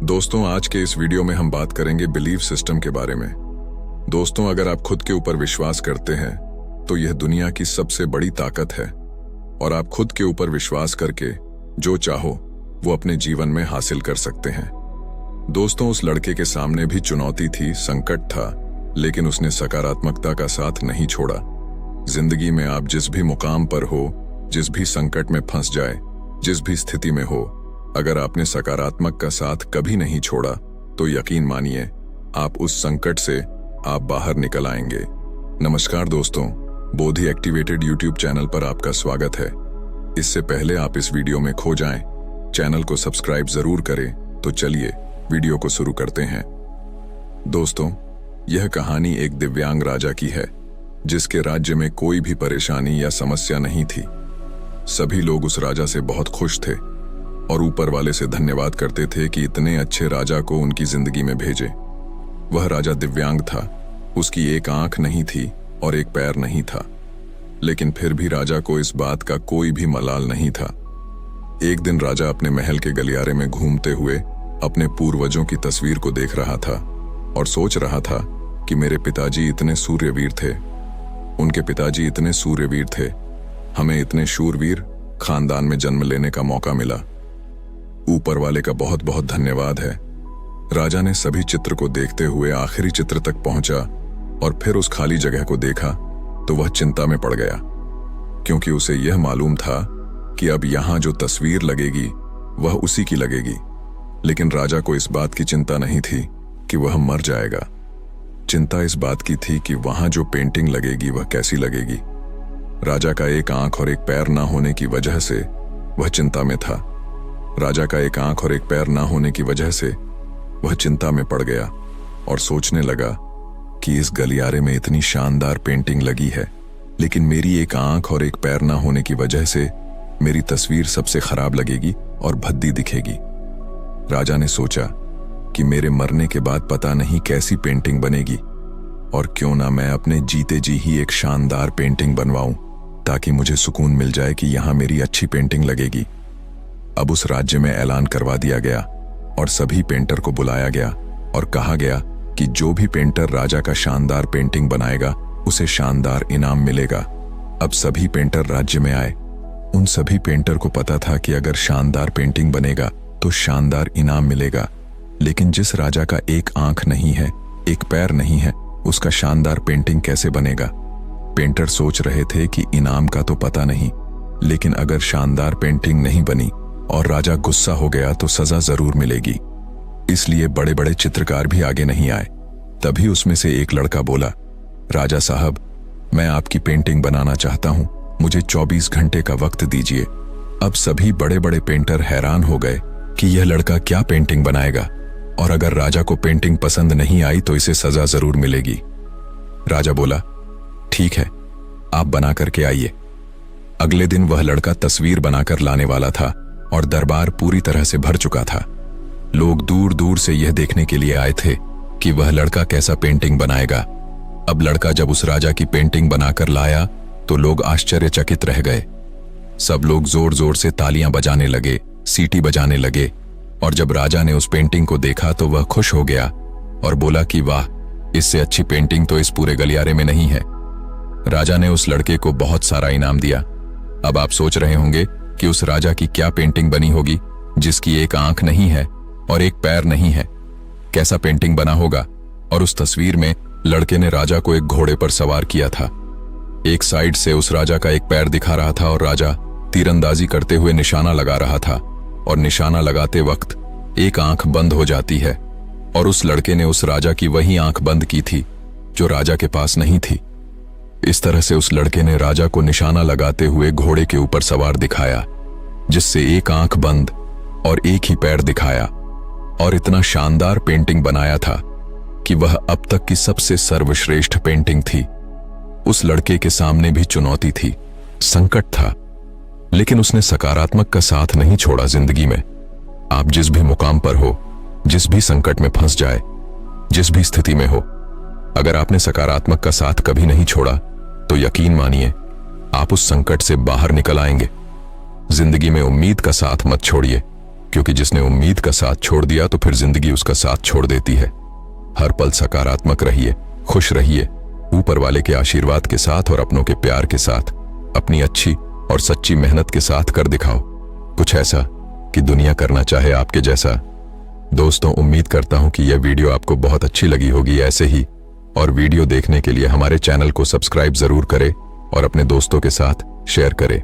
दोस्तों, आज के इस वीडियो में हम बात करेंगे बिलीफ सिस्टम के बारे में। दोस्तों, अगर आप खुद के ऊपर विश्वास करते हैं तो यह दुनिया की सबसे बड़ी ताकत है और आप खुद के ऊपर विश्वास करके जो चाहो वो अपने जीवन में हासिल कर सकते हैं। दोस्तों, उस लड़के के सामने भी चुनौती थी, संकट था, लेकिन उसने सकारात्मकता का साथ नहीं छोड़ा। जिंदगी में आप जिस भी मुकाम पर हो, जिस भी संकट में फंस जाए, जिस भी स्थिति में हो, अगर आपने सकारात्मक का साथ कभी नहीं छोड़ा तो यकीन मानिए आप उस संकट से आप बाहर निकल आएंगे। नमस्कार दोस्तों, बोधि एक्टिवेटेड यूट्यूब चैनल पर आपका स्वागत है। इससे पहले आप इस वीडियो में खो जाएं, चैनल को सब्सक्राइब जरूर करें। तो चलिए वीडियो को शुरू करते हैं। दोस्तों, यह कहानी एक दिव्यांग राजा की है जिसके राज्य में कोई भी परेशानी या समस्या नहीं थी। सभी लोग उस राजा से बहुत खुश थे और ऊपर वाले से धन्यवाद करते थे कि इतने अच्छे राजा को उनकी जिंदगी में भेजे। वह राजा दिव्यांग था, उसकी एक आंख नहीं थी और एक पैर नहीं था, लेकिन फिर भी राजा को इस बात का कोई भी मलाल नहीं था। एक दिन राजा अपने महल के गलियारे में घूमते हुए अपने पूर्वजों की तस्वीर को देख रहा था और सोच रहा था कि मेरे पिताजी इतने सूर्यवीर थे, उनके पिताजी इतने सूर्यवीर थे, हमें इतने शूरवीर खानदान में जन्म लेने का मौका मिला। ऊपर वाले का बहुत बहुत धन्यवाद है। राजा ने सभी चित्र को देखते हुए आखिरी चित्र तक पहुंचा और फिर उस खाली जगह को देखा तो वह चिंता में पड़ गया, क्योंकि उसे यह मालूम था कि अब यहां जो तस्वीर लगेगी वह उसी की लगेगी। लेकिन राजा को इस बात की चिंता नहीं थी कि वह मर जाएगा। चिंता इस बात की थी कि वहां जो पेंटिंग लगेगी वह कैसी लगेगी। राजा का एक आंख और एक पैर ना होने की वजह से वह चिंता में था। राजा का एक आंख और एक पैर ना होने की वजह से वह चिंता में पड़ गया और सोचने लगा कि इस गलियारे में इतनी शानदार पेंटिंग लगी है, लेकिन मेरी एक आंख और एक पैर ना होने की वजह से मेरी तस्वीर सबसे खराब लगेगी और भद्दी दिखेगी। राजा ने सोचा कि मेरे मरने के बाद पता नहीं कैसी पेंटिंग बनेगी, और क्यों ना मैं अपने जीते जी ही एक शानदार पेंटिंग बनवाऊं ताकि मुझे सुकून मिल जाए कि यहां मेरी अच्छी पेंटिंग लगेगी। अब उस राज्य में ऐलान करवा दिया गया और सभी पेंटर को बुलाया गया और कहा गया कि जो भी पेंटर राजा का शानदार पेंटिंग बनाएगा उसे शानदार इनाम मिलेगा। अब सभी पेंटर राज्य में आए। उन सभी पेंटर को पता था कि अगर शानदार पेंटिंग बनेगा तो शानदार इनाम मिलेगा, लेकिन जिस राजा का एक आंख नहीं है, एक पैर नहीं है, उसका शानदार पेंटिंग कैसे बनेगा। पेंटर सोच रहे थे कि इनाम का तो पता नहीं, लेकिन अगर शानदार पेंटिंग नहीं बनी और राजा गुस्सा हो गया तो सजा जरूर मिलेगी। इसलिए बड़े बड़े चित्रकार भी आगे नहीं आए। तभी उसमें से एक लड़का बोला, राजा साहब, मैं आपकी पेंटिंग बनाना चाहता हूं, मुझे 24 घंटे का वक्त दीजिए। अब सभी बड़े बड़े पेंटर हैरान हो गए कि यह लड़का क्या पेंटिंग बनाएगा, और अगर राजा को पेंटिंग पसंद नहीं आई तो इसे सजा जरूर मिलेगी। राजा बोला, ठीक है, आप बना करके आइए। अगले दिन वह लड़का तस्वीर बनाकर लाने वाला था और दरबार पूरी तरह से भर चुका था। लोग दूर दूर से यह देखने के लिए आए थे कि वह लड़का कैसा पेंटिंग बनाएगा। अब लड़का जब उस राजा की पेंटिंग बनाकर लाया तो लोग आश्चर्यचकित रह गए। सब लोग जोर जोर से तालियां बजाने लगे, सीटी बजाने लगे, और जब राजा ने उस पेंटिंग को देखा तो वह खुश हो गया और बोला कि वाह, इससे अच्छी पेंटिंग तो इस पूरे गलियारे में नहीं है। राजा ने उस लड़के को बहुत सारा इनाम दिया। अब आप सोच रहे होंगे कि उस राजा की क्या पेंटिंग बनी होगी जिसकी एक आंख नहीं है और एक पैर नहीं है। कैसा पेंटिंग बना होगा। और उस तस्वीर में लड़के ने राजा को एक घोड़े पर सवार किया था। एक साइड से उस राजा का एक पैर दिखा रहा था और राजा तीरंदाजी करते हुए निशाना लगा रहा था, और निशाना लगाते वक्त एक आंख बंद हो जाती है, और उस लड़के ने उस राजा की वही आंख बंद की थी जो राजा के पास नहीं थी। इस तरह से उस लड़के ने राजा को निशाना लगाते हुए घोड़े के ऊपर सवार दिखाया, जिससे एक आंख बंद और एक ही पैर दिखाया, और इतना शानदार पेंटिंग बनाया था कि वह अब तक की सबसे सर्वश्रेष्ठ पेंटिंग थी। उस लड़के के सामने भी चुनौती थी, संकट था, लेकिन उसने सकारात्मक का साथ नहीं छोड़ा। जिंदगी में आप जिस भी मुकाम पर हो, जिस भी संकट में फंस जाए, जिस भी स्थिति में हो, अगर आपने सकारात्मक का साथ कभी नहीं छोड़ा तो यकीन मानिए आप उस संकट से बाहर निकल आएंगे। जिंदगी में उम्मीद का साथ मत छोड़िए, क्योंकि जिसने उम्मीद का साथ छोड़ दिया तो फिर जिंदगी उसका साथ छोड़ देती है। हर पल सकारात्मक रहिए, खुश रहिए, ऊपर वाले के आशीर्वाद के साथ और अपनों के प्यार के साथ, अपनी अच्छी और सच्ची मेहनत के साथ कर दिखाओ कुछ ऐसा कि दुनिया करना चाहे आपके जैसा। दोस्तों, उम्मीद करता हूं कि यह वीडियो आपको बहुत अच्छी लगी होगी। ऐसे ही और वीडियो देखने के लिए हमारे चैनल को सब्सक्राइब जरूर करें और अपने दोस्तों के साथ शेयर करें।